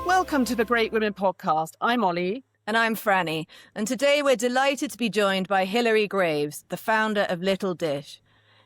Welcome to the Great Women Podcast. I'm Ollie. And I'm Franny. And today we're delighted to be joined by Hilary Graves, the founder of Little Dish.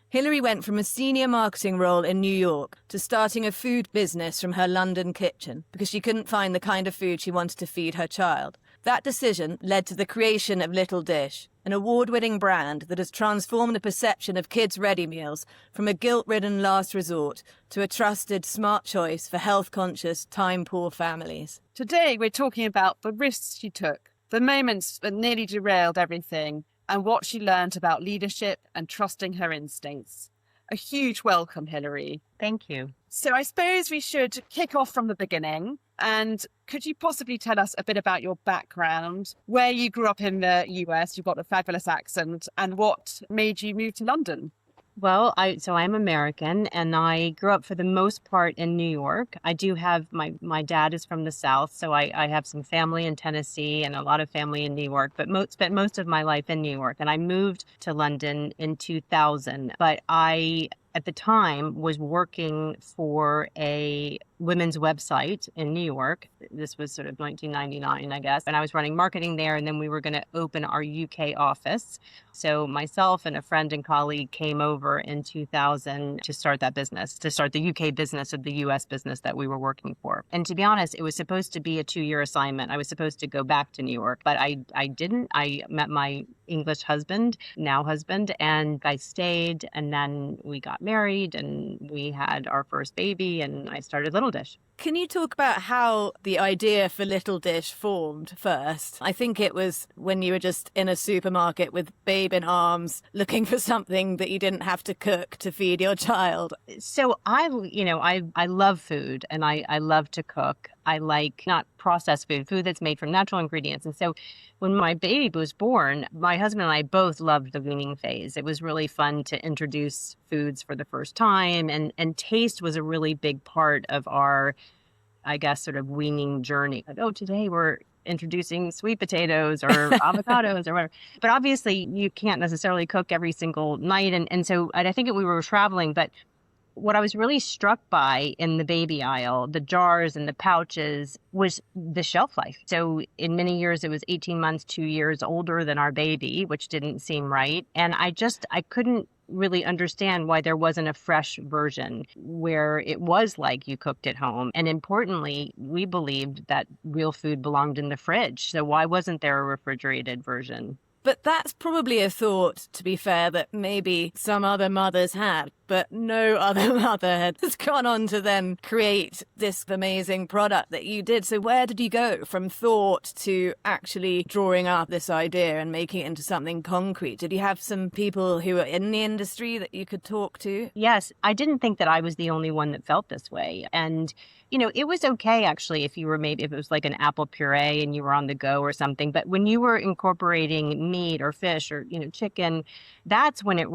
Hilary went from a senior marketing role in New York to starting a food business from her London kitchen because she couldn't find the kind of food she wanted to feed her child. That decision led to the creation of Little Dish, an award-winning brand that has transformed the perception of kids' ready meals from a guilt-ridden last resort to a trusted, smart choice for health-conscious, time-poor families. Today we're talking about the risks she took, the moments that nearly derailed everything, and what she learned about leadership and trusting her instincts. A huge welcome, Hilary. Thank you. So I suppose we should kick off from the beginning. And could you possibly tell us a bit about your background, where you grew up in the US, you've got a fabulous accent, and what made you move to London? Well, I'm American, and I grew up for the most part in New York. I do have my dad is from the South, so I have some family in Tennessee and a lot of family in New York, but spent most of my life in New York. And I moved to London in 2000, but I at the time was working for a women's website in New York. This was sort of 1999, I guess. And I was running marketing there. And then we were going to open our UK office. So myself and a friend and colleague came over in 2000 to start that business, to start the UK business of the US business that we were working for. And to be honest, it was supposed to be a 2-year assignment. I was supposed to go back to New York, but I didn't. I met my English husband, now husband, and I stayed, and then we got married and we had our first baby, and I started Little Dish. Can you talk about how the idea for Little Dish formed first? I think it was when you were just in a supermarket with babe in arms, looking for something that you didn't have to cook to feed your child. So I love food, and I love to cook. I like not processed food that's made from natural ingredients. And so when my baby was born, my husband and I both loved the weaning phase. It was really fun to introduce foods for the first time, and taste was a really big part of our, I guess, sort of weaning journey. Like, oh, today we're introducing sweet potatoes or avocados or whatever. But obviously you can't necessarily cook every single night. And so I think we were traveling, but what I was really struck by in the baby aisle, the jars and the pouches, was the shelf life. So in many years, it was 18 months, 2 years older than our baby, which didn't seem right. And I couldn't really understand why there wasn't a fresh version where it was like you cooked at home. And importantly, we believed that real food belonged in the fridge. So why wasn't there a refrigerated version? But that's probably a thought, to be fair, that maybe some other mothers had, but no other mother has gone on to then create this amazing product that you did. So where did you go from thought to actually drawing up this idea and making it into something concrete? Did you have some people who were in the industry that you could talk to? Yes, I didn't think that I was the only one that felt this way. And it was okay, actually, if it was like an apple puree and you were on the go or something. But when you were incorporating meat or fish or, chicken, that's when it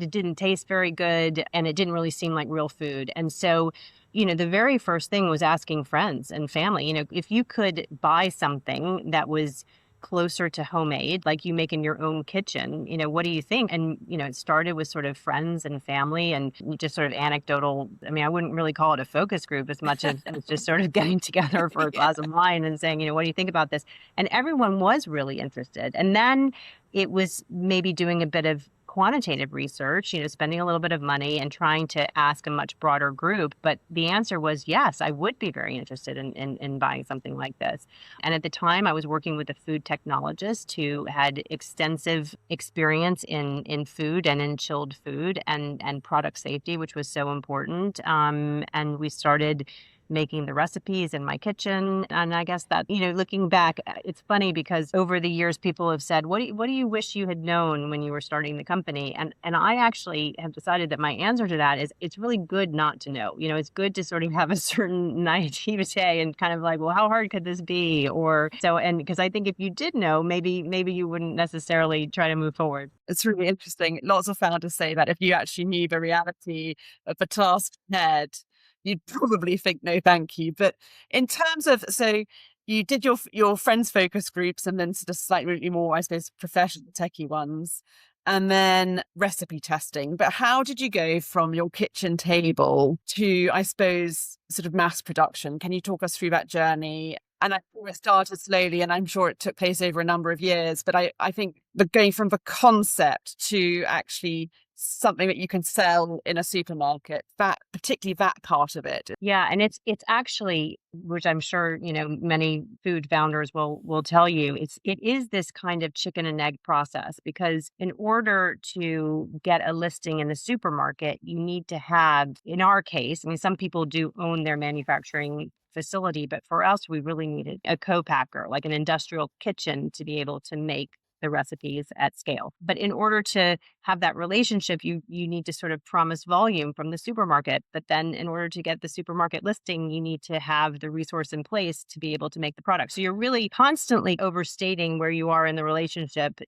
didn't taste very good and it didn't really seem like real food. And so, the very first thing was asking friends and family, if you could buy something that was closer to homemade, like you make in your own kitchen, what do you think? And, it started with sort of friends and family and just sort of anecdotal. I mean, I wouldn't really call it a focus group as much as just sort of getting together for a glass of wine and saying, what do you think about this? And everyone was really interested. And then it was maybe doing a bit of quantitative research, spending a little bit of money and trying to ask a much broader group. But the answer was, yes, I would be very interested in buying something like this. And at the time, I was working with a food technologist who had extensive experience in food and in chilled food and product safety, which was so important. And we started making the recipes in my kitchen. And I guess that, looking back, it's funny because over the years, people have said, what do you wish you had known when you were starting the company? And I actually have decided that my answer to that is it's really good not to know. It's good to sort of have a certain naivete and kind of like, well, how hard could this be? Or so, and because I think if you did know, maybe you wouldn't necessarily try to move forward. It's really interesting. Lots of founders say that if you actually knew the reality of the task ahead, you'd probably think, no, thank you. But in terms of, so you did your friends focus groups and then sort of slightly more, I suppose, professional techie ones. and then recipe testing. But how did you go from your kitchen table to, I suppose, sort of mass production? Can you talk us through that journey? And I think it started slowly, and I'm sure it took place over a number of years. But I think going from the concept to actually something that you can sell in a supermarket, that particularly that part of it. Yeah, and it's actually, which I'm sure, many food founders will tell you, it is this kind of chicken and egg process, because in order to get a listing in the supermarket, you need to have, in our case, I mean, some people do own their manufacturing facility, but for us, we really needed a co-packer, like an industrial kitchen, to be able to make the recipes at scale. But in order to have that relationship, you need to sort of promise volume from the supermarket. But then in order to get the supermarket listing, you need to have the resource in place to be able to make the product. So you're really constantly overstating where you are in the relationship,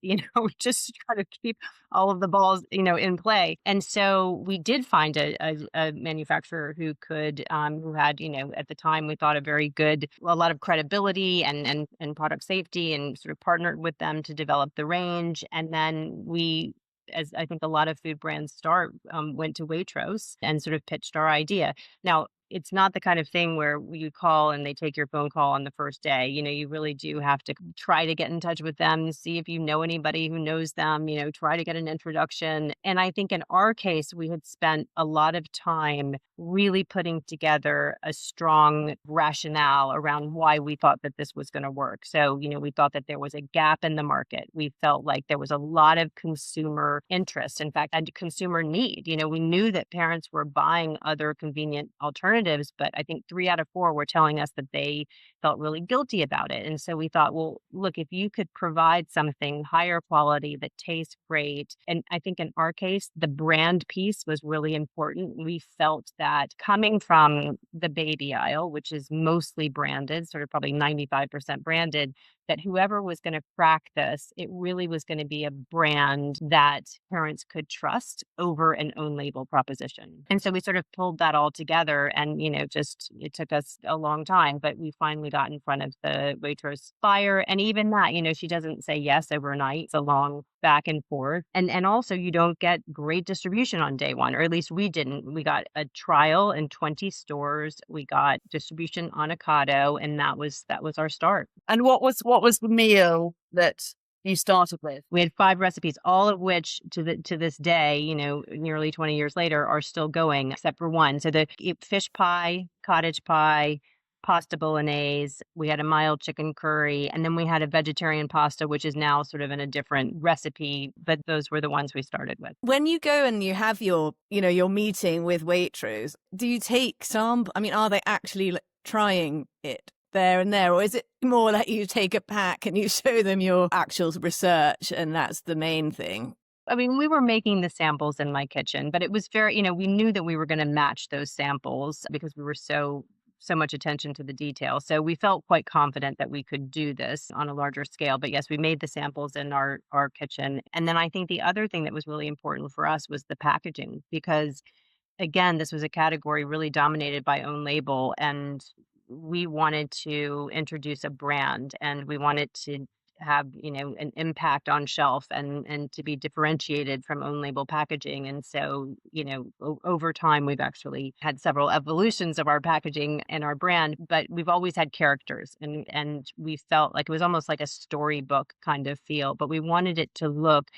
just to try to keep all of the balls, in play. And so we did find a manufacturer who could, who had, at the time we thought a lot of credibility and product safety, and sort of partnered with them to develop the range. And then we, as I think a lot of food brands start, went to Waitrose and sort of pitched our idea. Now, it's not the kind of thing where you call and they take your phone call on the first day. You really do have to try to get in touch with them, see if you know anybody who knows them, try to get an introduction. And I think in our case, we had spent a lot of time really putting together a strong rationale around why we thought that this was going to work. So, we thought that there was a gap in the market. We felt like there was a lot of consumer interest, in fact, and consumer need. We knew that parents were buying other convenient alternatives, but I think 3 out of 4 were telling us that they felt really guilty about it. And so we thought, well, look, if you could provide something higher quality that tastes great. And I think in our case, the brand piece was really important. We felt that coming from the baby aisle, which is mostly branded, sort of probably 95% branded, that whoever was going to crack this, it really was going to be a brand that parents could trust over an own label proposition. And so we sort of pulled that all together, and, it took us a long time, but we finally got in front of the Waitrose buyer. And even that, she doesn't say yes overnight. It's a long back and forth. And also you don't get great distribution on day one, or at least we didn't. We got a trial in 20 stores. We got distribution on Ocado, and that was our start. And what was the meal that you started with? We had 5 recipes, all of which to this day, nearly 20 years later, are still going, except for one. So the fish pie, cottage pie, pasta bolognese, we had a mild chicken curry, and then we had a vegetarian pasta, which is now sort of in a different recipe, but those were the ones we started with. When you go and you have your meeting with Waitrose, do you take some, are they actually trying it there and there, or is it more that you take a pack and you show them your actual research and that's the main thing? We were making the samples in my kitchen, but it was very, we knew that we were going to match those samples because we were so much attention to the detail. So we felt quite confident that we could do this on a larger scale. But yes, we made the samples in our kitchen. And then I think the other thing that was really important for us was the packaging, because again, this was a category really dominated by own label, and we wanted to introduce a brand, and we wanted to have, an impact on shelf and to be differentiated from own label packaging. And so, over time, we've actually had several evolutions of our packaging and our brand, but we've always had characters, and we felt like it was almost like a storybook kind of feel, but we wanted it to look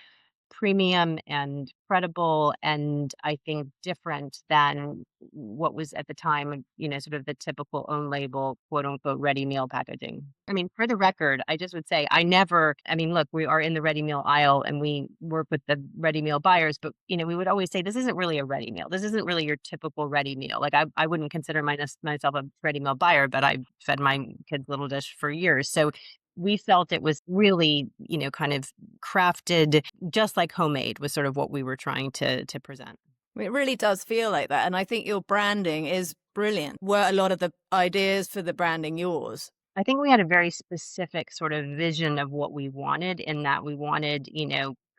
premium and credible, and I think different than what was at the time, sort of the typical own label, quote unquote, ready meal packaging. For the record, I just would say look, we are in the ready meal aisle and we work with the ready meal buyers, but, we would always say, this isn't really a ready meal. This isn't really your typical ready meal. Like I wouldn't consider myself a ready meal buyer, but I've fed my kids Little Dish for years. So we felt it was really, kind of crafted just like homemade was sort of what we were trying to present. It really does feel like that. And I think your branding is brilliant. Were a lot of the ideas for the branding yours? I think we had a very specific sort of vision of what we wanted, in that we wanted,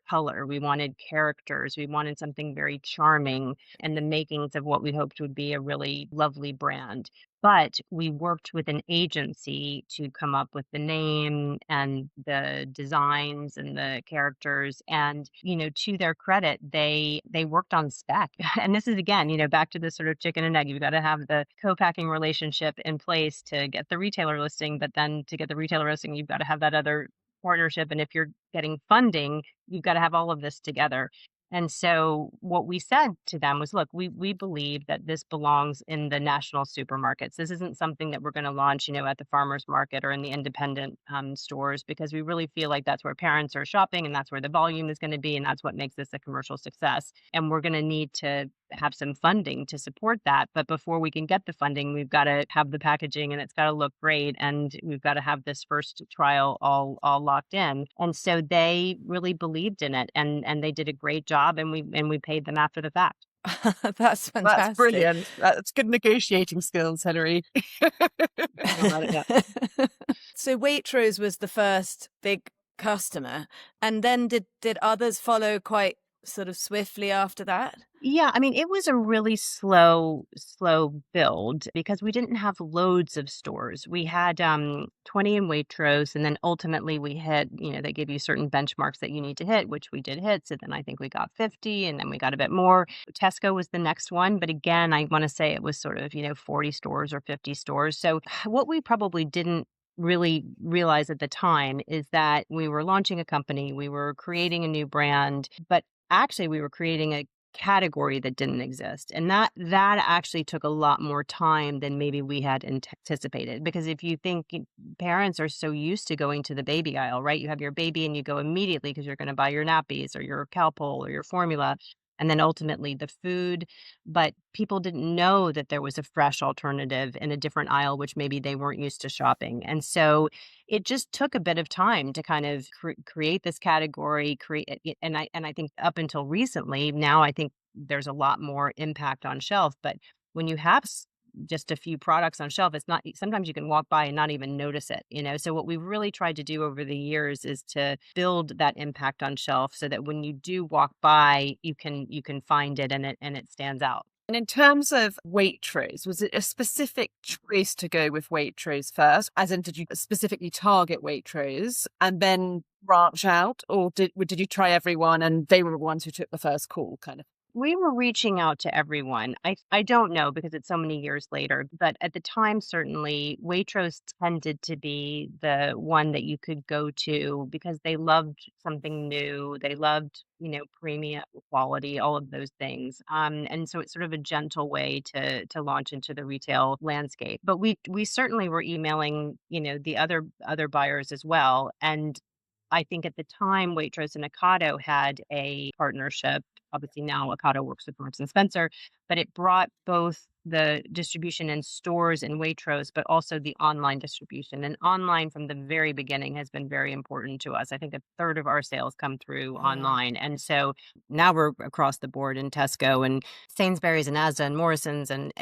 color. We wanted characters. We wanted something very charming and the makings of what we hoped would be a really lovely brand. But we worked with an agency to come up with the name and the designs and the characters. And, to their credit, they worked on spec. And this is again, back to the sort of chicken and egg. You've got to have the co-packing relationship in place to get the retailer listing, but then to get the retailer listing, you've got to have that other partnership. And if you're getting funding, you've got to have all of this together. And so what we said to them was, look, we believe that this belongs in the national supermarkets. This isn't something that we're going to launch, at the farmer's market or in the independent stores, because we really feel like that's where parents are shopping and that's where the volume is going to be. And that's what makes this a commercial success. And we're going to need to have some funding to support that. But before we can get the funding, we've got to have the packaging and it's got to look great. And we've got to have this first trial all locked in. And so they really believed in it and they did a great job and we paid them after the fact. That's fantastic. That's brilliant. That's good negotiating skills, Hilary. So Waitrose was the first big customer. And then did others follow quite sort of swiftly after that? Yeah, I mean, it was a really slow build because we didn't have loads of stores. We had 20 in Waitrose, and then ultimately we hit, they give you certain benchmarks that you need to hit, which we did hit. So then I think we got 50, and then we got a bit more. Tesco was the next one. But again, I want to say it was sort of, 40 stores or 50 stores. So what we probably didn't really realize at the time is that we were launching a company, we were creating a new brand, but actually we were creating a category that didn't exist. And that actually took a lot more time than maybe we had anticipated. Because if you think parents are so used to going to the baby aisle, right? You have your baby and you go immediately because you're going to buy your nappies or your Calpol or your formula. And then ultimately the food, but people didn't know that there was a fresh alternative in a different aisle, which maybe they weren't used to shopping. And so it just took a bit of time to kind of create this category, and I think up until recently, now I think there's a lot more impact on shelf. But when you have just a few products on shelf, it's not, sometimes you can walk by and not even notice it, So what we've really tried to do over the years is to build that impact on shelf so that when you do walk by, you can find it and it stands out. And in terms of Waitrose, was it a specific choice to go with Waitrose first? As in, did you specifically target Waitrose and then branch out? Or did you try everyone and they were the ones who took the first call, kind of? We were reaching out to everyone. I don't know because it's so many years later, but at the time, certainly, Waitrose tended to be the one that you could go to because they loved something new. They loved, premium quality, all of those things. And so it's sort of a gentle way to launch into the retail landscape. But we certainly were emailing, the other buyers as well. And I think at the time, Waitrose and Ocado had a partnership. Obviously, now Ocado works with Marks and Spencer, but it brought both the distribution in stores and Waitrose, but also the online distribution. And online from the very beginning has been very important to us. I think a third of our sales come through online. And so now we're across the board in Tesco and Sainsbury's and Asda and Morrison's. And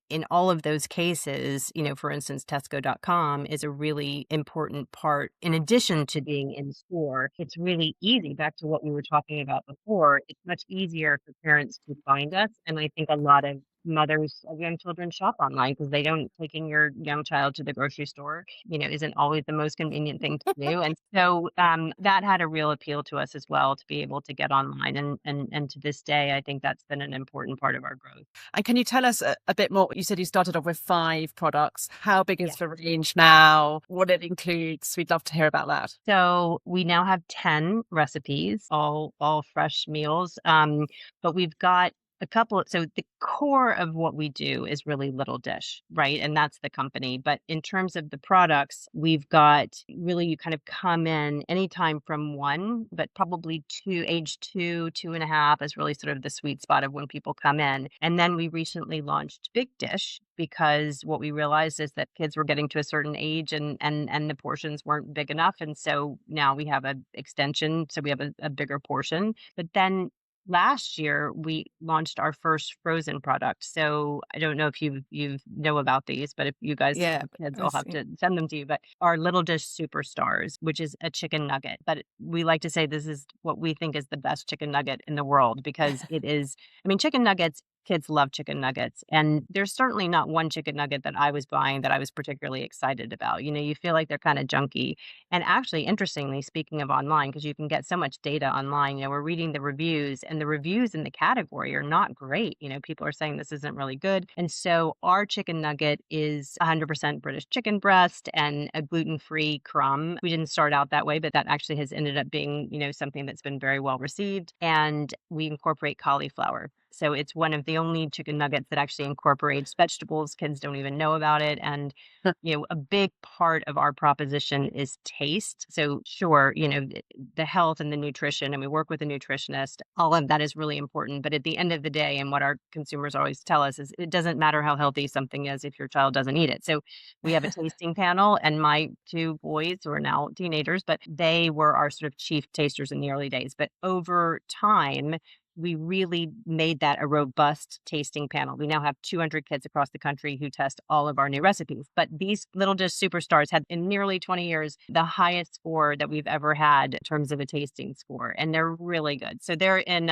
in all of those cases, for instance, Tesco.com is a really important part. In addition to being in store, it's really easy. Back to what we were talking about before, it's much easier for parents to find us. And I think a lot of mothers of young children shop online because they don't taking your young child to the grocery store, isn't always the most convenient thing to do. And so that had a real appeal to us as well to be able to get online. And to this day, I think that's been an important part of our growth. And can you tell us a bit more? You said you started off with 5 products. How big is the range now? What it includes? We'd love to hear about that. So we now have 10 recipes, all fresh meals. But we've got a couple. So the core of what we do is really Little Dish, right? And that's the company. But in terms of the products, we've got really, you kind of come in anytime from 1, but probably 2, age 2, 2.5 is really sort of the sweet spot of when people come in. And then we recently launched Big Dish because what we realized is that kids were getting to a certain age and the portions weren't big enough. And so now we have an extension. So we have a bigger portion. But then last year we launched our first frozen product. So I don't know if you know about these, but if you guys Yeah. have kids, I I'll have see. to send them to you. But our Little Dish Superstars, which is a chicken nugget, but we like to say this is what we think is the best chicken nugget in the world because it is. I mean, chicken nuggets. Kids love chicken nuggets. And there's certainly not one chicken nugget that I was buying that I was particularly excited about. You feel like they're kind of junky. And actually, interestingly, speaking of online, because you can get so much data online, we're reading the reviews, and the reviews in the category are not great. People are saying this isn't really good. And so our chicken nugget is 100% British chicken breast and a gluten-free crumb. We didn't start out that way, but that actually has ended up being, something that's been very well received. And we incorporate cauliflower. So it's one of the only chicken nuggets that actually incorporates vegetables. Kids don't even know about it. And a big part of our proposition is taste. So sure, the health and the nutrition, and we work with a nutritionist, all of that is really important. But at the end of the day, and what our consumers always tell us is it doesn't matter how healthy something is if your child doesn't eat it. So we have a tasting panel, and my two boys who are now teenagers, but they were our sort of chief tasters in the early days. But over time, we really made that a robust tasting panel. We now have 200 kids across the country who test all of our new recipes. But these Little Dish Superstars had, in nearly 20 years, the highest score that we've ever had in terms of a tasting score. And they're really good. So they're in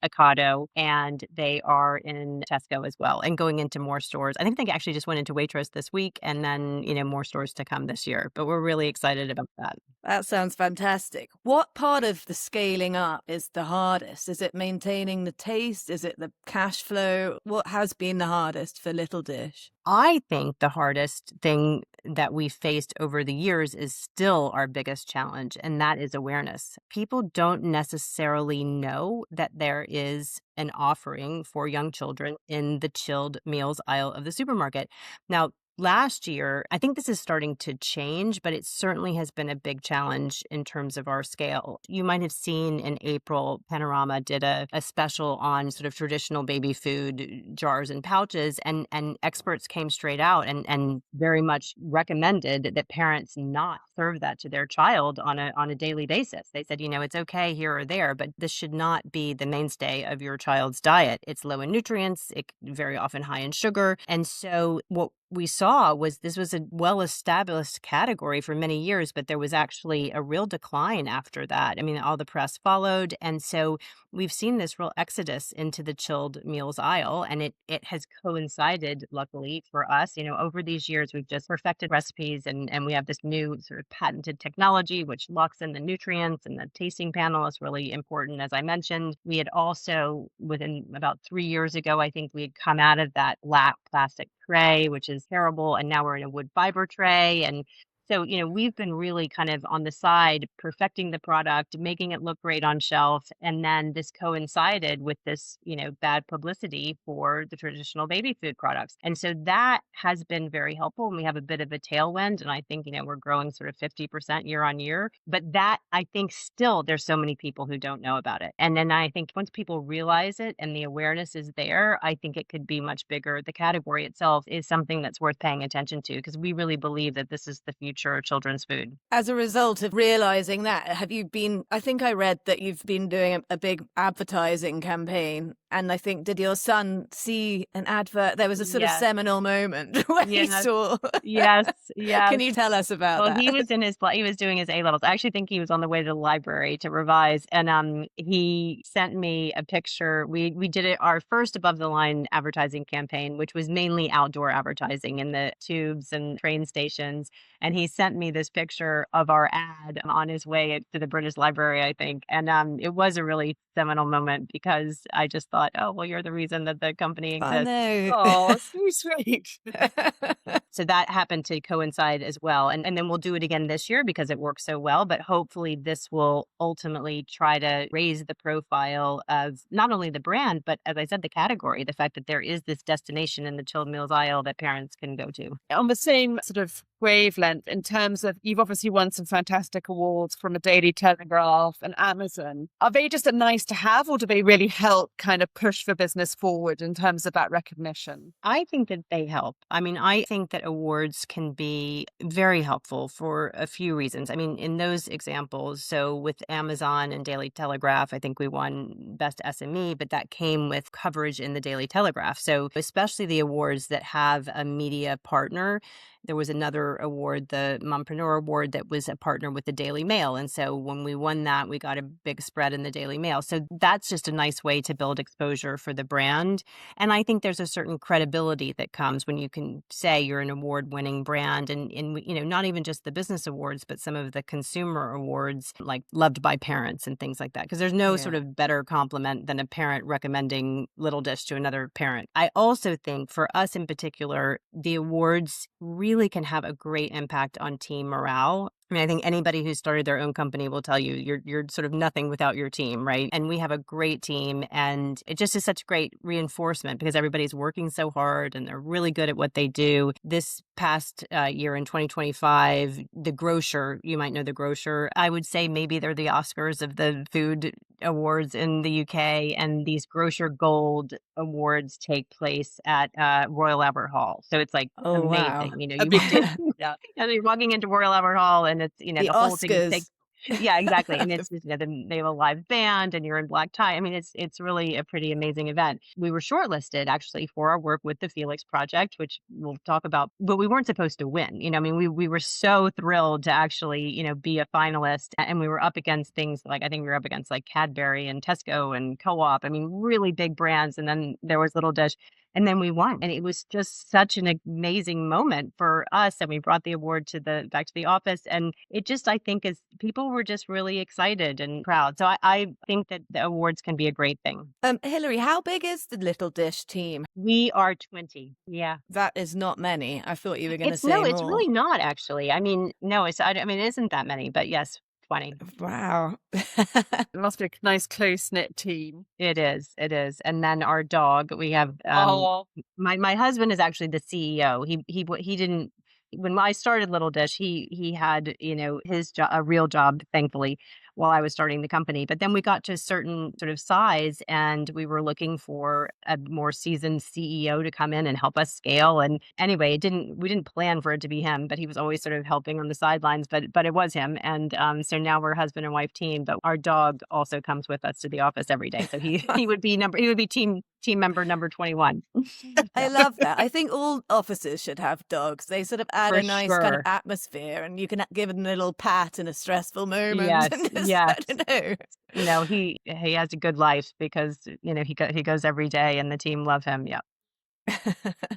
Ocado, and they are in Tesco as well, and going into more stores. I think they actually just went into Waitrose this week, and then, more stores to come this year. But we're really excited about that. That sounds fantastic. What part of the scaling up is the hardest? Is it maintaining the taste? Is it the cash flow? What has been the hardest for Little Dish? I think the hardest thing that we faced over the years is still our biggest challenge, and that is awareness. People don't necessarily know that there is an offering for young children in the chilled meals aisle of the supermarket. Now, last year, I think this is starting to change, but it certainly has been a big challenge in terms of our scale. You might have seen in April, Panorama did a special on sort of traditional baby food jars and pouches, and experts came straight out and very much recommended that parents not serve that to their child on a daily basis. They said, it's okay here or there, but this should not be the mainstay of your child's diet. It's low in nutrients, it's very often high in sugar. And so what we saw was this was a well-established category for many years, but there was actually a real decline after that. I mean, all the press followed. And so we've seen this real exodus into the chilled meals aisle, and it has coincided, luckily for us, over these years, we've just perfected recipes, and we have this new sort of patented technology, which locks in the nutrients, and the tasting panel is really important. As I mentioned, we had also, within about 3 years ago, I think we had come out of that black plastic tray, which is terrible. And now we're in a wood fiber tray. And so, we've been really kind of on the side, perfecting the product, making it look great on shelf. And then this coincided with this, bad publicity for the traditional baby food products. And so that has been very helpful. And we have a bit of a tailwind. And I think, we're growing sort of 50% year on year. But that, I think, still, there's so many people who don't know about it. And then I think once people realize it and the awareness is there, I think it could be much bigger. The category itself is something that's worth paying attention to, because we really believe that this is the future of children's food. As a result of realizing that, I think I read that you've been doing a big advertising campaign. And I think, did your son see an advert? There was a sort of seminal moment where he saw. Yes. Can you tell us about that? Well, he was doing his A-levels. I actually think he was on the way to the library to revise. And he sent me a picture. We did our first above the line advertising campaign, which was mainly outdoor advertising in the tubes and train stations. And he sent me this picture of our ad on his way to the British Library, I think. And it was a really seminal moment, because I just thought, oh, well, you're the reason that the company exists. I know. Oh, so sweet. So that happened to coincide as well. And then we'll do it again this year because it works so well. But hopefully this will ultimately try to raise the profile of not only the brand, but, as I said, the category, the fact that there is this destination in the chilled meals aisle that parents can go to. On the same sort of wavelength, in terms of, you've obviously won some fantastic awards from a Daily Telegraph and Amazon. Are they just a nice to have, or do they really help kind of push the business forward in terms of that recognition? I think that they help. I mean, I think that awards can be very helpful for a few reasons. I mean, in those examples, so with Amazon and Daily Telegraph, I think we won Best SME, but that came with coverage in the Daily Telegraph. So, especially the awards that have a media partner. There was another award, the Mompreneur Award, that was a partner with the Daily Mail. And so when we won that, we got a big spread in the Daily Mail. So that's just a nice way to build exposure for the brand. And I think there's a certain credibility that comes when you can say you're an award-winning brand, and not even just the business awards, but some of the consumer awards, like loved by parents and things like that. Because there's no sort of better compliment than a parent recommending Little Dish to another parent. I also think for us in particular, the awards really can have a great impact on team morale. I mean, I think anybody who started their own company will tell you you're sort of nothing without your team, right? And we have a great team, and it just is such great reinforcement because everybody's working so hard and they're really good at what they do. This past year in 2025, the grocer, you might know the grocer, I would say maybe they're the Oscars of the food awards in the UK, and these grocer gold awards take place at Royal Albert Hall. So it's like Oh, wow. amazing. A big deal. Yeah. And you're walking into Royal Albert Hall, and it's The the whole thing is Oscars. yeah, exactly. And it's they have a live band, and you're in black tie. I mean, it's really a pretty amazing event. We were shortlisted actually for our work with the Felix Project, which we'll talk about, but we weren't supposed to win. I mean, we were so thrilled to actually be a finalist, and we were up against things like, I think we were up against like Cadbury and Tesco and Co-op. I mean, really big brands, and then there was Little Dish. And then we won. And it was just such an amazing moment for us. And we brought the award back to the office. And it just, I think, is people were just really excited and proud. So I think that the awards can be a great thing. Hilary, how big is the Little Dish team? We are 20. Yeah. That is not many. I thought you were going to say No, more. it's really not actually. I mean, no, I mean, it isn't that many, but yes, 20. Wow. It must be a nice close-knit team. It is. It is. And then our dog, we have my husband is actually the CEO. He didn't, when I started Little Dish, he had, his job, a real job, thankfully, while I was starting the company. But then we got to a certain sort of size, and we were looking for a more seasoned CEO to come in and help us scale. And anyway, we didn't plan for it to be him, but he was always sort of helping on the sidelines, but it was him. And so now we're a husband and wife team, but our dog also comes with us to the office every day. So he would be team member number 21. I love that. I think all offices should have dogs. They sort of add For a nice kind of sure. atmosphere, and you can give them a little pat in a stressful moment. Yes, And just, yes. I don't know. No, he has a good life because he goes every day, and the team love him. Yeah.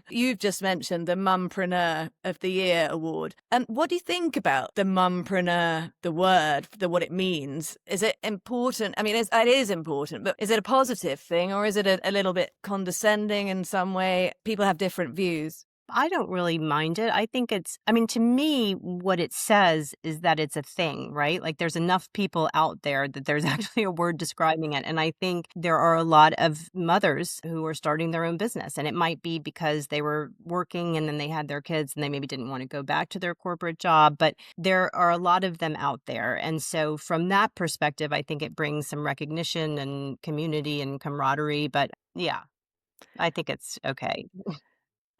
You've just mentioned the Mumpreneur of the Year award. And what do you think about the Mumpreneur, the word, what it means? Is it important? I mean, it is important, but is it a positive thing, or is it a little bit condescending in some way? People have different views. I don't really mind it. I think to me, what it says is that it's a thing, right? Like there's enough people out there that there's actually a word describing it. And I think there are a lot of mothers who are starting their own business. And it might be because they were working and then they had their kids and they maybe didn't want to go back to their corporate job. But there are a lot of them out there. And so from that perspective, I think it brings some recognition and community and camaraderie. But yeah, I think it's okay.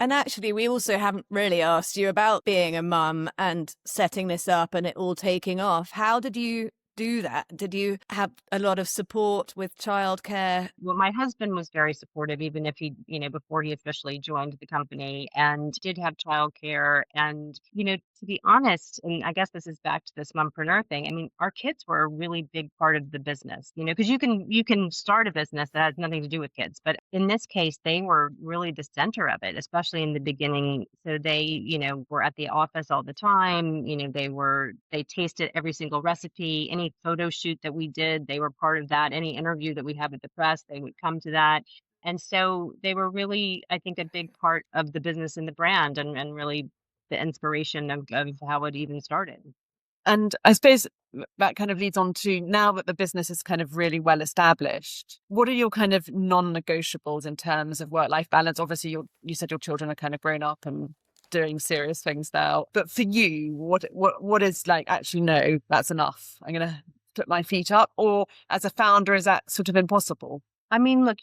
And actually, we also haven't really asked you about being a mum and setting this up and it all taking off. How did you do that? Did you have a lot of support with childcare? Well, my husband was very supportive, even if he, before he officially joined the company, and did have childcare. And, to be honest, and I guess this is back to this mompreneur thing. I mean, our kids were a really big part of the business, because you can start a business that has nothing to do with kids. But in this case, they were really the center of it, especially in the beginning. So they, were at the office all the time. They tasted every single recipe, any photo shoot that we did, they were part of that. Any interview that we had with the press, they would come to that. And so they were really, I think, a big part of the business and the brand, and really the inspiration of how it even started. And I suppose that kind of leads on to, now that the business is kind of really well established, what are your kind of non-negotiables in terms of work-life balance? Obviously, you said your children are kind of grown up and doing serious things now. But for you, what is like, actually, no, that's enough. I'm going to put my feet up? Or as a founder, is that sort of impossible? I mean, look,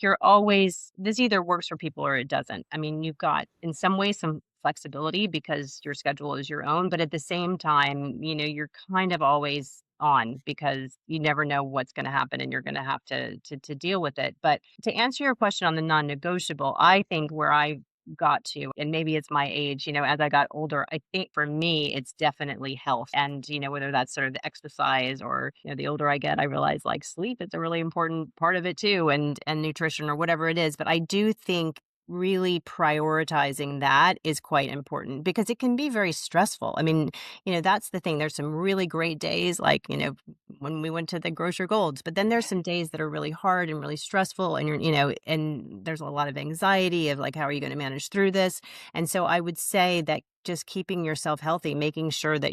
this either works for people or it doesn't. I mean, you've got in some ways some flexibility because your schedule is your own, but at the same time, you're kind of always on because you never know what's going to happen and you're going to have to deal with it. But to answer your question on the non-negotiable, I think where I got to, and maybe it's my age, as I got older, I think for me, it's definitely health. And, whether that's sort of the exercise or, the older I get, I realize like sleep is a really important part of it too, and nutrition or whatever it is. But I do think really prioritizing that is quite important because it can be very stressful. I mean, that's the thing. There's some really great days, like, when we went to the Grocer Golds, but then there's some days that are really hard and really stressful. And and there's a lot of anxiety of like, how are you going to manage through this? And so I would say that just keeping yourself healthy, making sure that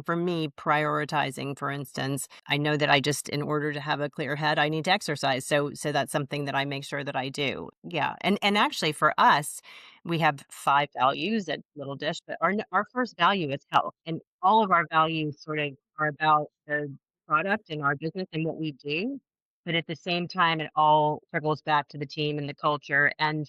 for me, prioritizing, for instance, I know that in order to have a clear head, I need to exercise. So that's something that I make sure that I do. Yeah. And actually for us, we have 5 values at Little Dish, but our first value is health. And all of our values sort of are about the product and our business and what we do. But at the same time, it all circles back to the team and the culture. And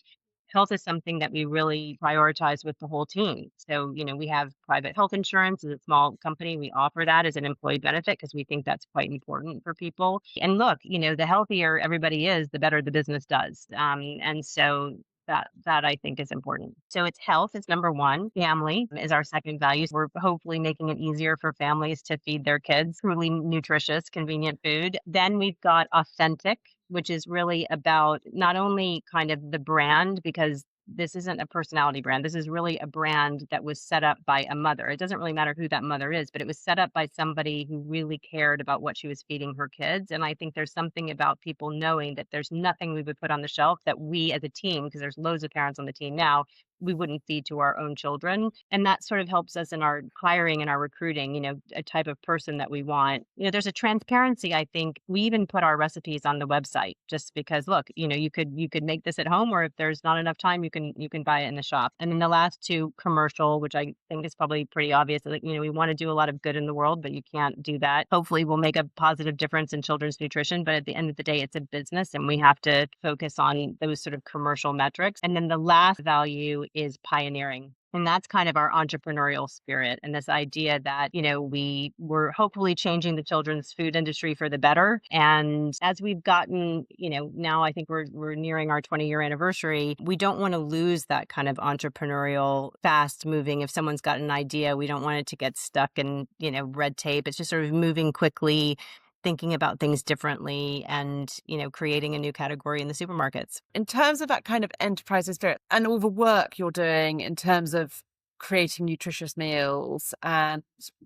health is something that we really prioritize with the whole team. So, we have private health insurance as a small company. We offer that as an employee benefit because we think that's quite important for people. And look, the healthier everybody is, the better the business does. And so that I think is important. So it's health is number one. Family is our second value. We're hopefully making it easier for families to feed their kids truly nutritious, convenient food. Then we've got authentic, which is really about not only kind of the brand, because this isn't a personality brand. This is really a brand that was set up by a mother. It doesn't really matter who that mother is, but it was set up by somebody who really cared about what she was feeding her kids. And I think there's something about people knowing that there's nothing we would put on the shelf that we as a team, because there's loads of parents on the team now, we wouldn't feed to our own children. And that sort of helps us in our hiring and our recruiting, a type of person that we want. There's a transparency. I think we even put our recipes on the website just because, look, you could make this at home, or if there's not enough time, you can buy it in the shop. And then the last two, commercial, which I think is probably pretty obvious. Like, we want to do a lot of good in the world, but you can't do that. Hopefully we'll make a positive difference in children's nutrition. But at the end of the day, it's a business and we have to focus on those sort of commercial metrics. And then the last value is pioneering. And that's kind of our entrepreneurial spirit and this idea that, we were hopefully changing the children's food industry for the better. And as we've gotten, now I think we're nearing our 20-year anniversary, we don't want to lose that kind of entrepreneurial, fast moving. If someone's got an idea, we don't want it to get stuck in, red tape. It's just sort of moving quickly, thinking about things differently and, creating a new category in the supermarkets. In terms of that kind of enterprise spirit and all the work you're doing in terms of creating nutritious meals and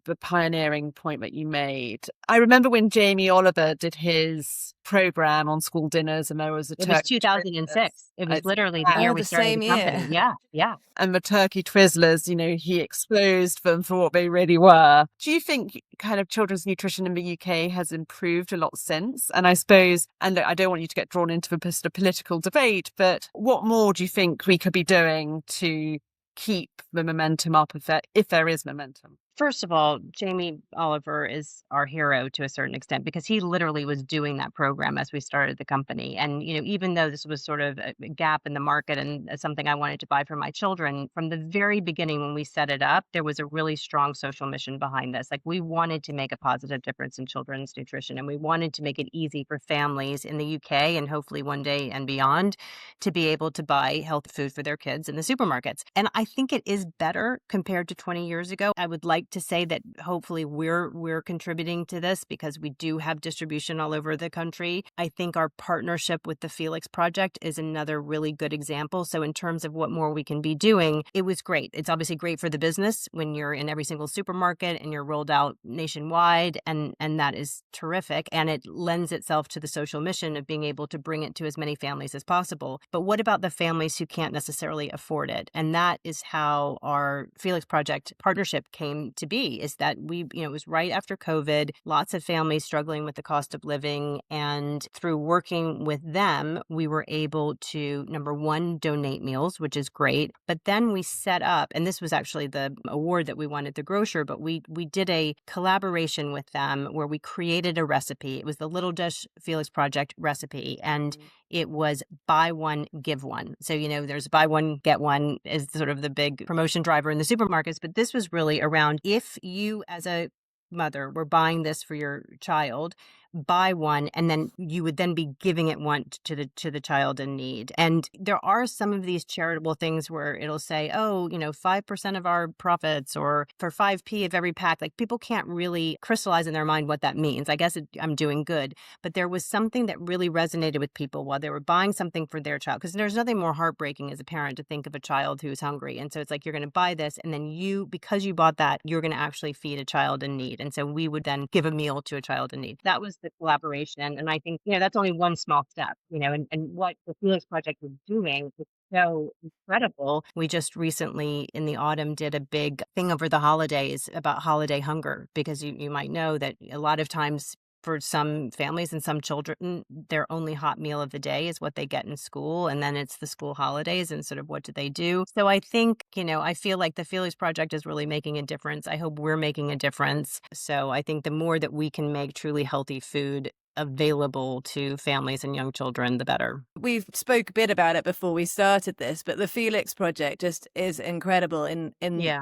the pioneering point that you made, I remember when Jamie Oliver did his program on school dinners and there was It was 2006. It was literally the year we started the company. Yeah. And the turkey Twizzlers, he exposed them for what they really were. Do you think kind of children's nutrition in the UK has improved a lot since? And I suppose, and look, I don't want you to get drawn into the sort of political debate, but what more do you think we could be doing to keep the momentum up if there is momentum? First of all, Jamie Oliver is our hero to a certain extent because he literally was doing that program as we started the company. And, even though this was sort of a gap in the market and something I wanted to buy for my children, from the very beginning when we set it up, there was a really strong social mission behind this. Like we wanted to make a positive difference in children's nutrition and we wanted to make it easy for families in the UK and hopefully one day and beyond to be able to buy healthy food for their kids in the supermarkets. And I think it is better compared to 20 years ago. I would like to say that hopefully we're contributing to this because we do have distribution all over the country. I think our partnership with the Felix Project is another really good example. So in terms of what more we can be doing, it was great. It's obviously great for the business when you're in every single supermarket and you're rolled out nationwide, and that is terrific. And it lends itself to the social mission of being able to bring it to as many families as possible. But what about the families who can't necessarily afford it? And that is how our Felix Project partnership came to be, is that it was right after COVID, lots of families struggling with the cost of living. And through working with them, we were able to, number one, donate meals, which is great. But then we set up, and this was actually the award that we won at the grocer, but we did a collaboration with them where we created a recipe. It was the Little Dish Felix Project recipe, and it was buy one, give one. So, there's buy one, get one is sort of the big promotion driver in the supermarkets, but this was really around if you as a mother were buying this for your child, buy one, and then you would then be giving it one to the child in need. And there are some of these charitable things where it'll say, 5% of our profits, or for 5p of every pack. Like, people can't really crystallize in their mind what that means. I guess I'm doing good. But there was something that really resonated with people while they were buying something for their child, because there's nothing more heartbreaking as a parent to think of a child who's hungry. And so it's like, you're going to buy this, and then because you bought that, you're going to actually feed a child in need. And so we would then give a meal to a child in need. That was the collaboration. And I think, that's only one small step, and what the Felix Project was doing was so incredible. We just recently in the autumn did a big thing over the holidays about holiday hunger, because you might know that a lot of times for some families and some children, their only hot meal of the day is what they get in school. And then it's the school holidays and sort of what do they do? So I think, I feel like the Felix Project is really making a difference. I hope we're making a difference. So I think the more that we can make truly healthy food available to families and young children, the better. We've spoke a bit about it before we started this, but the Felix Project just is incredible in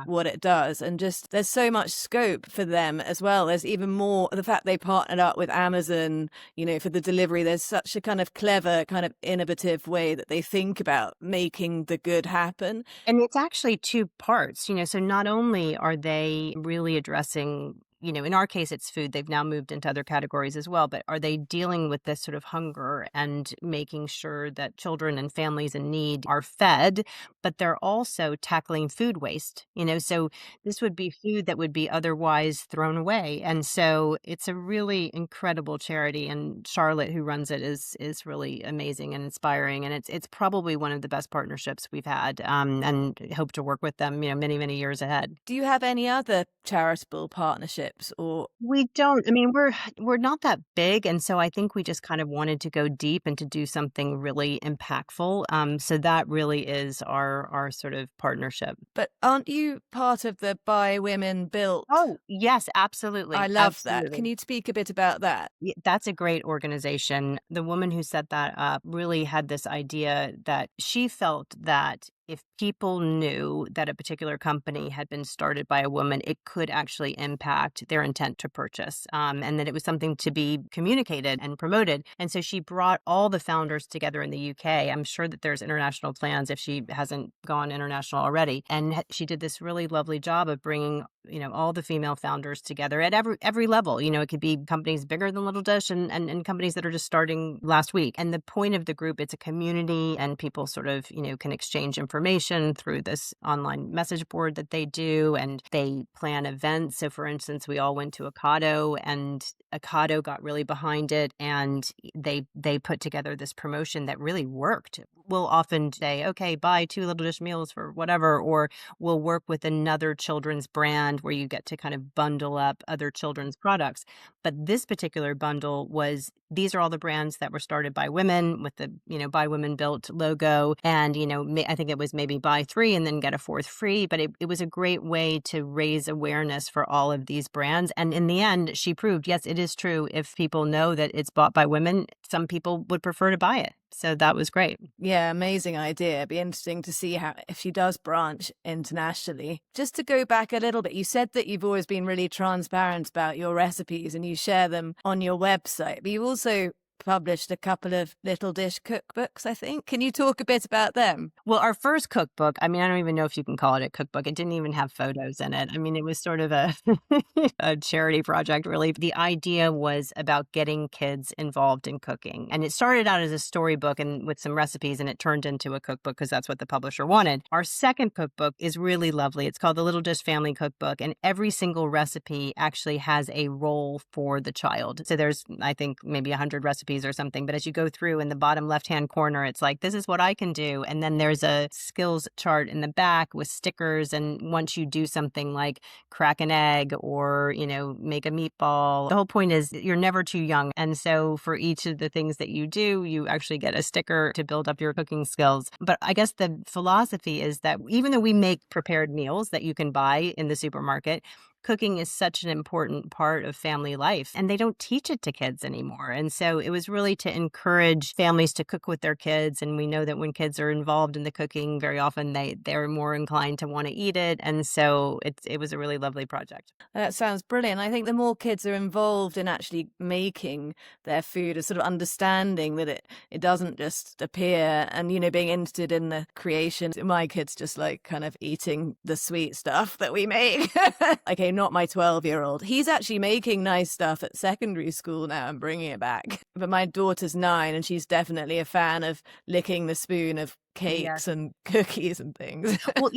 what it does. And just there's so much scope for them as well. There's even more, the fact they partnered up with Amazon, for the delivery. There's such a kind of clever, kind of innovative way that they think about making the good happen. And it's actually two parts, so not only are they really addressing, in our case, it's food. They've now moved into other categories as well. But are they dealing with this sort of hunger and making sure that children and families in need are fed? But they're also tackling food waste, so this would be food that would be otherwise thrown away. And so it's a really incredible charity. And Charlotte, who runs it, is really amazing and inspiring. And it's probably one of the best partnerships we've had, and hope to work with them, many, many years ahead. Do you have any other charitable partnerships? Or we don't. I mean, we're not that big, and so I think we just kind of wanted to go deep and to do something really impactful. So that really is our sort of partnership. But aren't you part of the Buy Women Built? Oh, yes, absolutely. I love that. Can you speak a bit about that? That's a great organization. The woman who set that up really had this idea that she felt that if people knew that a particular company had been started by a woman, it could actually impact their intent to purchase, and that it was something to be communicated and promoted. And so she brought all the founders together in the UK. I'm sure that there's international plans if she hasn't gone international already. And she did this really lovely job of bringing all the female founders together at every level. It could be companies bigger than Little Dish and companies that are just starting last week. And the point of the group, it's a community, and people sort of, can exchange information through this online message board that they do, and they plan events. So for instance, we all went to Ocado, and Ocado got really behind it, and they put together this promotion that really worked. We'll often say, okay, buy 2 Little Dish meals for whatever, or we'll work with another children's brand where you get to kind of bundle up other children's products. But this particular bundle was, these are all the brands that were started by women with the, Buy Women Built logo. And, I think it was maybe buy 3 and then get a 4th free. But it was a great way to raise awareness for all of these brands. And in the end, she proved, yes, it is true. If people know that it's bought by women, some people would prefer to buy it. So that was great. Yeah, amazing idea. It'd be interesting to see if she does branch internationally. Just to go back a little bit, you said that you've always been really transparent about your recipes and you share them on your website, but you also published a couple of Little Dish cookbooks, I think. Can you talk a bit about them? Well, our first cookbook, I don't even know if you can call it a cookbook. It didn't even have photos in it. It was sort of a charity project, really. The idea was about getting kids involved in cooking. And it started out as a storybook and with some recipes, and it turned into a cookbook because that's what the publisher wanted. Our second cookbook is really lovely. It's called the Little Dish Family Cookbook, and every single recipe actually has a role for the child. So there's, I think, maybe 100 recipes recipes or something, but as you go through in the bottom left-hand corner, it's like, this is what I can do. And then there's a skills chart in the back with stickers. And once you do something like crack an egg or, make a meatball, the whole point is you're never too young. And so for each of the things that you do, you actually get a sticker to build up your cooking skills. But I guess the philosophy is that even though we make prepared meals that you can buy in the supermarket, cooking is such an important part of family life, and they don't teach it to kids anymore. And so it was really to encourage families to cook with their kids. And we know that when kids are involved in the cooking, very often they're more inclined to want to eat it. And so it was a really lovely project. That sounds brilliant. I think the more kids are involved in actually making their food, and sort of understanding that it doesn't just appear, and being interested in the creation. My kids just like kind of eating the sweet stuff that we make. Okay, not my 12-year-old. He's actually making nice stuff at secondary school now and bringing it back. But my daughter's 9 and she's definitely a fan of licking the spoon of cakes and cookies and things. Well,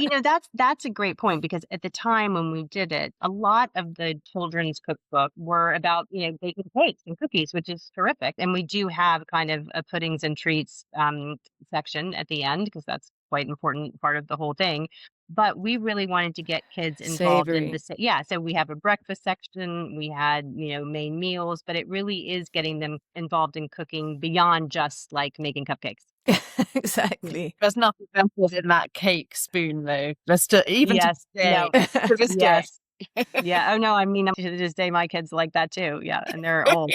that's a great point, because at the time when we did it, a lot of the children's cookbook were about, baking cakes and cookies, which is terrific. And we do have kind of a puddings and treats section at the end, because that's quite an important part of the whole thing. But we really wanted to get kids involved in so we have a breakfast section, we had, main meals, but it really is getting them involved in cooking beyond just like making cupcakes. Exactly. There's nothing else in that cake spoon, though. Even yes, to this day. yes. Yeah. Oh no, I mean, to this day, my kids like that too. Yeah, and they're old.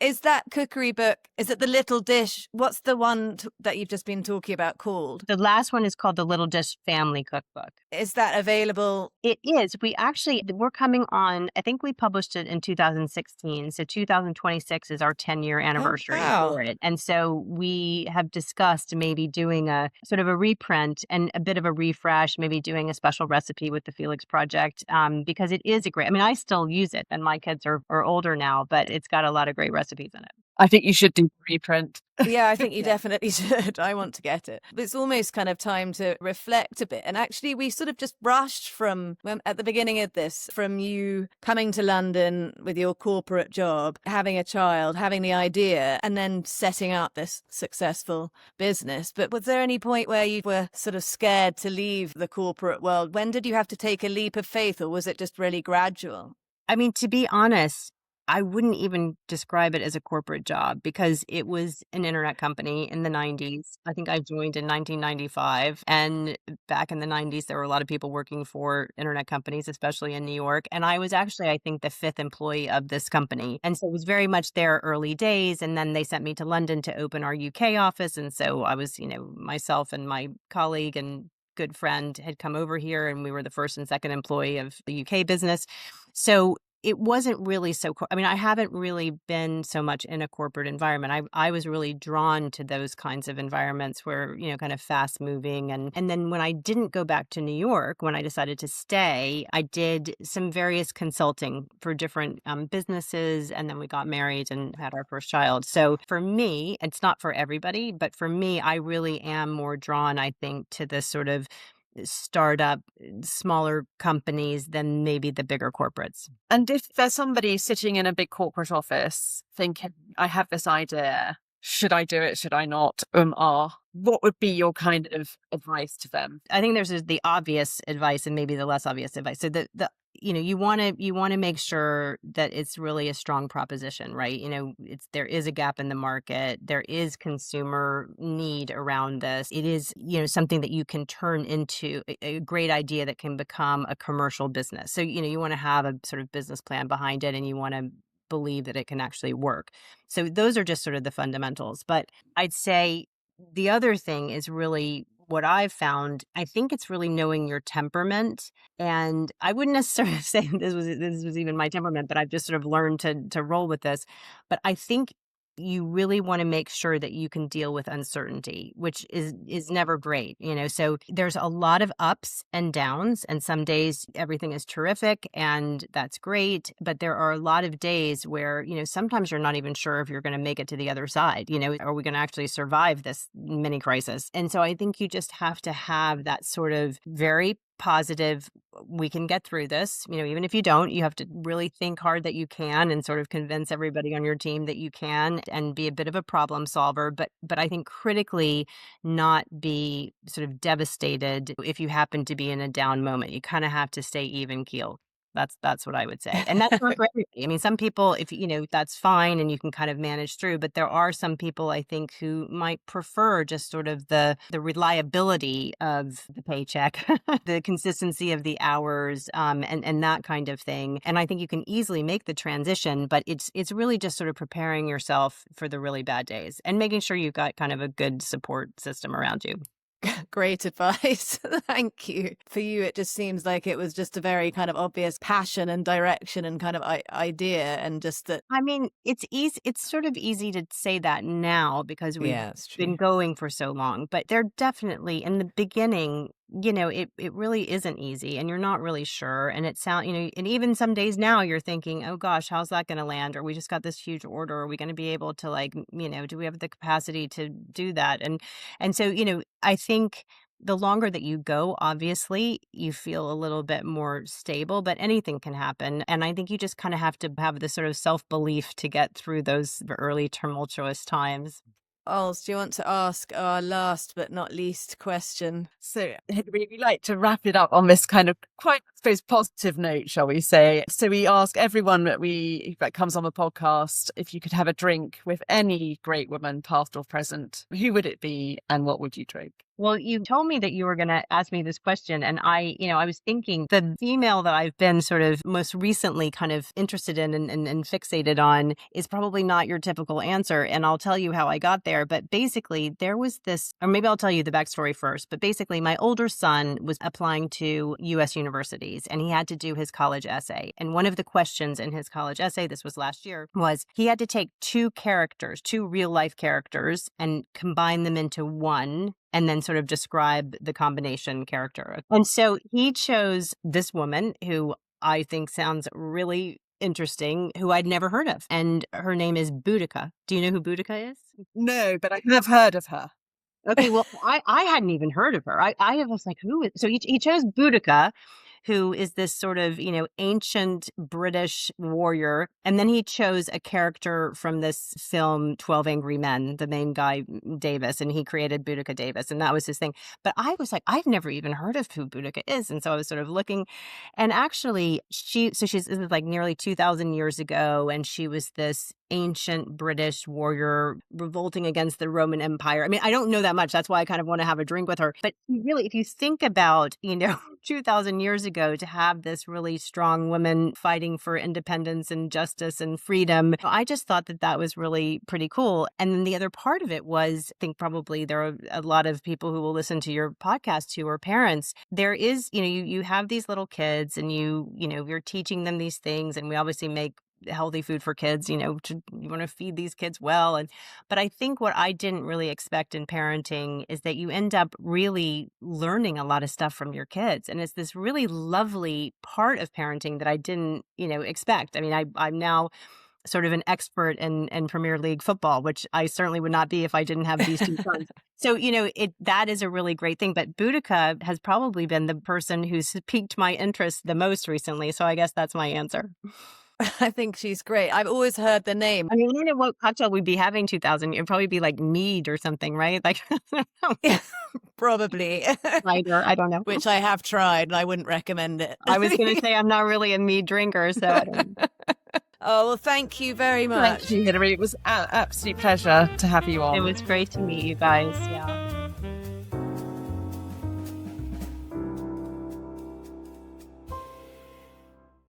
Is that cookery book, is it The Little Dish? What's the one that you've just been talking about called? The last one is called The Little Dish Family Cookbook. Is that available? It is. We're coming on, I think we published it in 2016. So 2026 is our 10-year anniversary for it. And so we have discussed maybe doing a sort of a reprint and a bit of a refresh, maybe doing a special recipe with the Felix Project, because it is I still use it, and my kids are older now, but it's got a lot of great recipes in it. I think you should do reprint. Yeah, I think you definitely should. I want to get it. But it's almost kind of time to reflect a bit. And actually, we sort of just brushed from, at the beginning of this, from you coming to London with your corporate job, having a child, having the idea, and then setting up this successful business. But was there any point where you were sort of scared to leave the corporate world? When did you have to take a leap of faith, or was it just really gradual? I mean, to be honest, I wouldn't even describe it as a corporate job, because it was an internet company in the 90s. I think I joined in 1995. And back in the 90s, there were a lot of people working for internet companies, especially in New York. And I was actually, I think, the 5th employee of this company. And so it was very much their early days. And then they sent me to London to open our UK office. And so I was, myself and my colleague and good friend had come over here, and we were the first and second employee of the UK business. So it wasn't really I haven't really been so much in a corporate environment. I was really drawn to those kinds of environments where, kind of fast moving. And then when I didn't go back to New York, when I decided to stay, I did some various consulting for different businesses. And then we got married and had our first child. So for me, it's not for everybody, but for me, I really am more drawn, I think, to this sort of startup, smaller companies than maybe the bigger corporates. And if there's somebody sitting in a big corporate office thinking, I have this idea, should I do it? Should I not? What would be your kind of advice to them? I think there's the obvious advice and maybe the less obvious advice. So you want to make sure that it's really a strong proposition, right? There is a gap in the market. There is consumer need around this. It is, something that you can turn into a great idea that can become a commercial business. So, you want to have a sort of business plan behind it, and you want to believe that it can actually work. So those are just sort of the fundamentals. But I'd say the other thing is really what I've found. I think it's really knowing your temperament. And I wouldn't necessarily say this was even my temperament, but I've just sort of learned to roll with this. But I think you really want to make sure that you can deal with uncertainty, which is never great, So there's a lot of ups and downs, and some days everything is terrific and that's great. But there are a lot of days where, sometimes you're not even sure if you're going to make it to the other side. Are we going to actually survive this mini crisis? And so I think you just have to have that sort of very positive, we can get through this. Even if you don't, you have to really think hard that you can and sort of convince everybody on your team that you can and be a bit of a problem solver. But I think critically not be sort of devastated if you happen to be in a down moment. You kind of have to stay even keel. That's what I would say. And that's not for everybody. I mean, some people, if that's fine and you can kind of manage through, but there are some people I think who might prefer just sort of the reliability of the paycheck, the consistency of the hours, and that kind of thing. And I think you can easily make the transition, but it's really just sort of preparing yourself for the really bad days and making sure you've got kind of a good support system around you. Great advice. Thank you. For you, it just seems like it was just a very kind of obvious passion and direction and kind of idea, and just that. I mean, it's easy. It's sort of easy to say that now because we've been going for so long, but they're definitely in the beginning. It really isn't easy, and you're not really sure. And and even some days now you're thinking, oh gosh, how's that going to land? Or we just got this huge order. Are we going to be able to do we have the capacity to do that? And so, I think the longer that you go, obviously, you feel a little bit more stable, but anything can happen. And I think you just kind of have to have this sort of self-belief to get through those early tumultuous times. Ols, do you want to ask our last but not least question? So we like to wrap it up on this kind of quite, I suppose, positive note, shall we say. So we ask everyone that comes on the podcast, if you could have a drink with any great woman, past or present, who would it be and what would you drink? Well, you told me that you were going to ask me this question, and I was thinking the female that I've been sort of most recently kind of interested in and fixated on is probably not your typical answer, and I'll tell you how I got there. But basically, there was this, or maybe I'll tell you the backstory first, but basically my older son was applying to U.S. universities, and he had to do his college essay. And one of the questions in his college essay, this was last year, was he had to take two real-life characters, and combine them into one, and then sort of describe the combination character. And so he chose this woman who I think sounds really interesting, who I'd never heard of. And her name is Boudica. Do you know who Boudica is? No, but I have heard of her. Okay, well, I hadn't even heard of her. I was like, who is? So he chose Boudica, who is this sort of, ancient British warrior. And then he chose a character from this film, 12 Angry Men, the main guy, Davis, and he created Boudica Davis, and that was his thing. But I was like, I've never even heard of who Boudica is. And so I was sort of looking, and actually this is like nearly 2,000 years ago, and she was this ancient British warrior revolting against the Roman Empire. I mean, I don't know that much. That's why I kind of want to have a drink with her. But really, if you think about, 2,000 years ago, to have this really strong woman fighting for independence and justice and freedom, I just thought that was really pretty cool. And then the other part of it was, I think probably there are a lot of people who will listen to your podcast who are parents. There is, you have these little kids, and you're teaching them these things, and we obviously make healthy food for kids, you want to feed these kids well. But I think what I didn't really expect in parenting is that you end up really learning a lot of stuff from your kids. And it's this really lovely part of parenting that I didn't, expect. I mean, I'm now sort of an expert in Premier League football, which I certainly would not be if I didn't have these two sons. So, that is a really great thing. But Boudica has probably been the person who's piqued my interest the most recently. So I guess that's my answer. I think she's great. I've always heard the name. I mean, I don't know what cocktail we'd be having 2,000. It'd probably be like mead or something, right? Like, yeah, probably. Cider, I don't know. Which I have tried, and I wouldn't recommend it. I was going to say I'm not really a mead drinker, so I don't know. Oh, well, thank you very much. Thank you, Hilary. It was an absolute pleasure to have you on. It was great to meet you guys. Yeah.